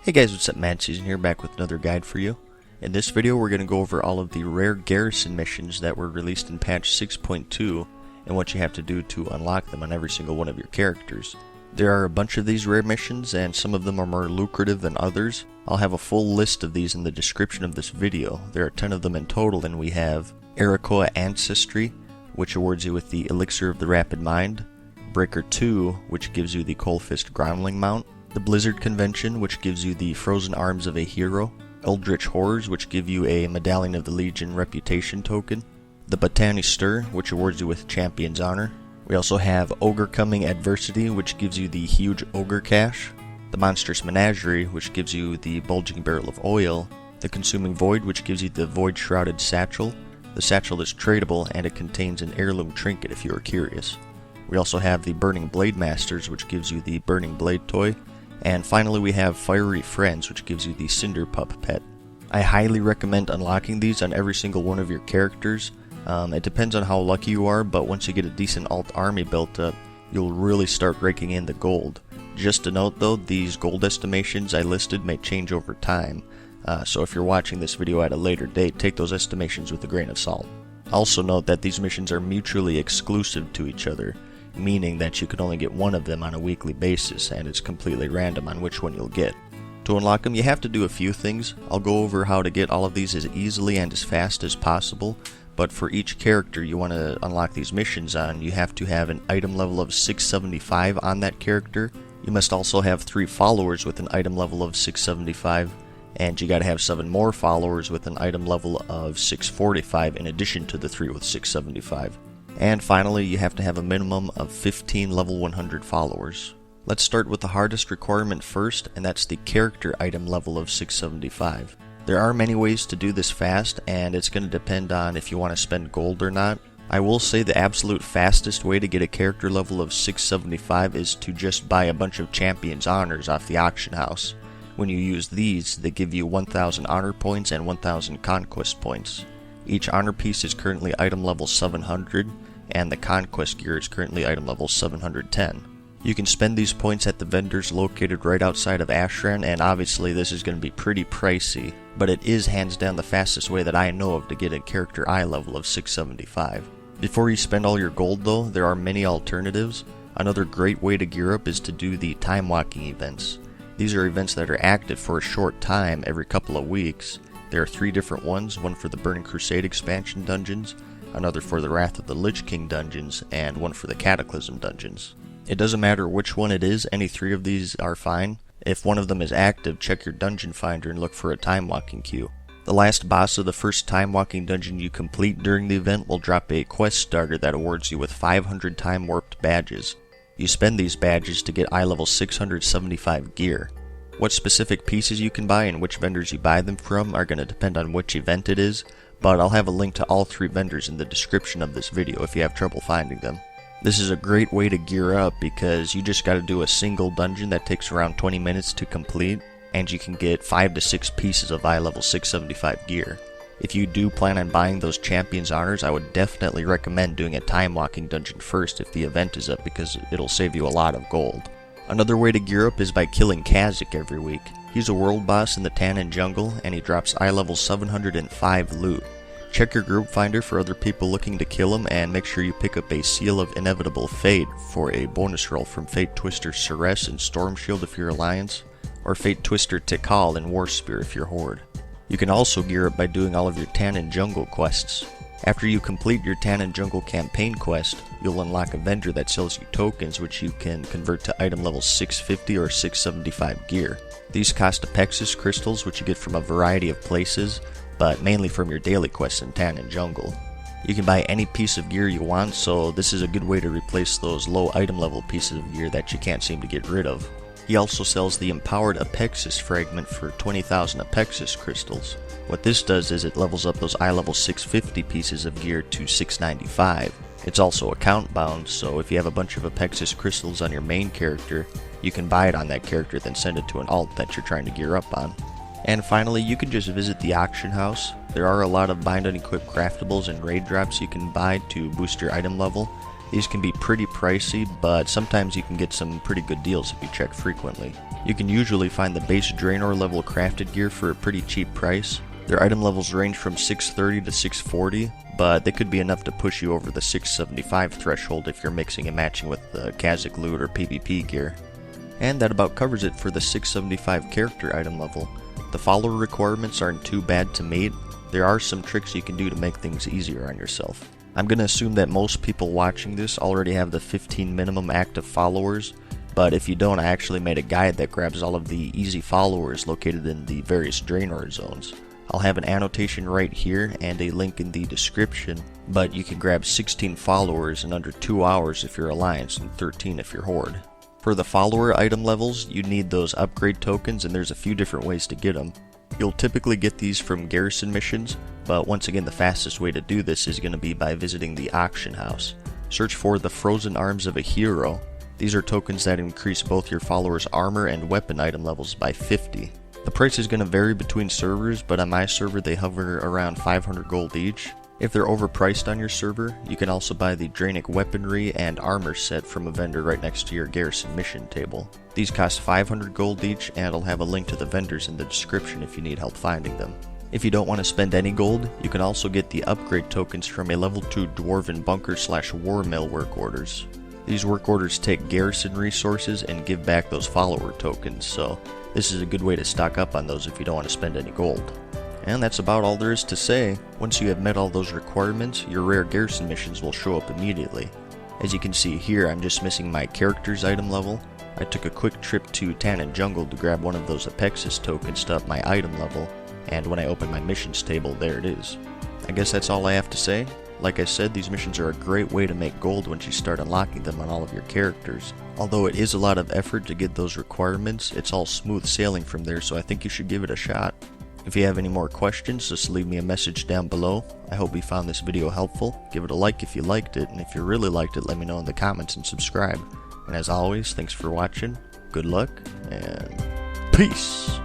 Hey guys, what's up? MadSeason here, back with another guide for you. In this video we're going to go over all of the rare Garrison missions that were released in patch 6.2 and what you have to do to unlock them on every single one of your characters. There are a bunch of these rare missions and some of them are more lucrative than others. I'll have a full list of these in the description of this video. There are 10 of them in total, and we have Arakoa Ancestry, which awards you with the Elixir of the Rapid Mind, Breaker 2, which gives you the Coalfist Groundling Mount, the Blizzard Convention, which gives you the Frozen Arms of a Hero, Eldritch Horrors, which give you a Medallion of the Legion Reputation token, the Botany Stir, which awards you with Champion's Honor. We also have Ogre Coming Adversity, which gives you the Huge Ogre Cache, the Monstrous Menagerie, which gives you the Bulging Barrel of Oil, the Consuming Void, which gives you the Void Shrouded Satchel. The satchel is tradable and it contains an heirloom trinket if you are curious. We also have the Burning Blade Masters, which gives you the Burning Blade toy. And finally we have Fiery Friends, which gives you the Cinder Pup pet. I highly recommend unlocking these on every single one of your characters. It depends on how lucky you are, but once you get a decent alt army built up, you'll really start raking in the gold. Just a note though, these gold estimations I listed may change over time, so if you're watching this video at a later date, take those estimations with a grain of salt. Also note that these missions are mutually exclusive to each other, meaning that you can only get one of them on a weekly basis, and it's completely random on which one you'll get. To unlock them, you have to do a few things. I'll go over how to get all of these as easily and as fast as possible, but for each character you want to unlock these missions on, you have to have an item level of 675 on that character. You must also have 3 followers with an item level of 675, and you gotta have 7 more followers with an item level of 645 in addition to the 3 with 675. And finally, you have to have a minimum of 15 level 100 followers. Let's start with the hardest requirement first, and that's the character item level of 675. There are many ways to do this fast, and it's going to depend on if you want to spend gold or not. I will say the absolute fastest way to get a character level of 675 is to just buy a bunch of Champion's Honors off the auction house. When you use these, they give you 1000 honor points and 1000 conquest points. Each honor piece is currently item level 700, and the conquest gear is currently item level 710. You can spend these points at the vendors located right outside of Ashran, and obviously this is going to be pretty pricey, but it is hands down the fastest way that I know of to get a character eye level of 675. Before you spend all your gold though, there are many alternatives. Another great way to gear up is to do the Timewalking events. These are events that are active for a short time every couple of weeks. There are 3 different ones, one for the Burning Crusade expansion dungeons, another for the Wrath of the Lich King dungeons, and one for the Cataclysm dungeons. It doesn't matter which one it is, any 3 of these are fine. If one of them is active, check your dungeon finder and look for a time walking queue. The last boss of the first time walking dungeon you complete during the event will drop a quest starter that awards you with 500 time warped badges. You spend these badges to get eye level 675 gear. What specific pieces you can buy and which vendors you buy them from are going to depend on which event it is, but I'll have a link to all 3 vendors in the description of this video if you have trouble finding them. This is a great way to gear up because you just got to do a single dungeon that takes around 20 minutes to complete, and you can get 5 to 6 pieces of eye level 675 gear. If you do plan on buying those Champion's Honors, I would definitely recommend doing a time walking dungeon first if the event is up, because it'll save you a lot of gold. Another way to gear up is by killing Kha'Zix every week. He's a world boss in the Tannin Jungle, and he drops eye level 705 loot. Check your group finder for other people looking to kill him, and make sure you pick up a Seal of Inevitable Fate for a bonus roll from Fate Twister Ceres in Storm Shield if you're Alliance, or Fate Twister Tikal in War Spear if you're Horde. You can also gear up by doing all of your Tannin Jungle quests. After you complete your Tannin Jungle campaign quest, you'll unlock a vendor that sells you tokens which you can convert to item level 650 or 675 gear. These cost Apexis crystals, which you get from a variety of places, but mainly from your daily quests in Tannin Jungle. You can buy any piece of gear you want, so this is a good way to replace those low item level pieces of gear that you can't seem to get rid of. He also sells the Empowered Apexis fragment for 20,000 Apexis crystals. What this does is it levels up those eye level 650 pieces of gear to 695. It's also account bound, so if you have a bunch of Apexis crystals on your main character, you can buy it on that character, then send it to an alt that you're trying to gear up on. And finally, you can just visit the auction house. There are a lot of bind unequipped craftables and raid drops you can buy to boost your item level. These can be pretty pricey, but sometimes you can get some pretty good deals if you check frequently. You can usually find the base Draenor level crafted gear for a pretty cheap price. Their item levels range from 630 to 640, but they could be enough to push you over the 675 threshold if you're mixing and matching with the Kazakh loot or PvP gear. And that about covers it for the 675 character item level. The follower requirements aren't too bad to meet. There are some tricks you can do to make things easier on yourself. I'm going to assume that most people watching this already have the 15 minimum active followers, but if you don't, I actually made a guide that grabs all of the easy followers located in the various Draenor zones. I'll have an annotation right here and a link in the description, but you can grab 16 followers in under 2 hours if you're Alliance and 13 if you're Horde. For the follower item levels, you need those upgrade tokens, and there's a few different ways to get them. You'll typically get these from Garrison missions, but once again the fastest way to do this is going to be by visiting the auction house. Search for the Frozen Arms of a Hero. These are tokens that increase both your followers' armor and weapon item levels by 50. The price is going to vary between servers, but on my server they hover around 500 gold each. If they're overpriced on your server, you can also buy the Draenic weaponry and armor set from a vendor right next to your Garrison mission table. These cost 500 gold each, and I'll have a link to the vendors in the description if you need help finding them. If you don't want to spend any gold, you can also get the upgrade tokens from a level 2 Dwarven Bunker / War Mill work orders. These work orders take Garrison resources and give back those follower tokens, so this is a good way to stock up on those if you don't want to spend any gold. And that's about all there is to say. Once you have met all those requirements, your rare Garrison missions will show up immediately. As you can see here, I'm just missing my character's item level. I took a quick trip to Tannin Jungle to grab one of those Apexis tokens to up my item level, and when I open my missions table, there it is. I guess that's all I have to say. Like I said, these missions are a great way to make gold once you start unlocking them on all of your characters. Although it is a lot of effort to get those requirements, it's all smooth sailing from there, so I think you should give it a shot. If you have any more questions, just leave me a message down below. I hope you found this video helpful. Give it a like if you liked it, and if you really liked it, let me know in the comments and subscribe. And as always, thanks for watching, good luck, and peace!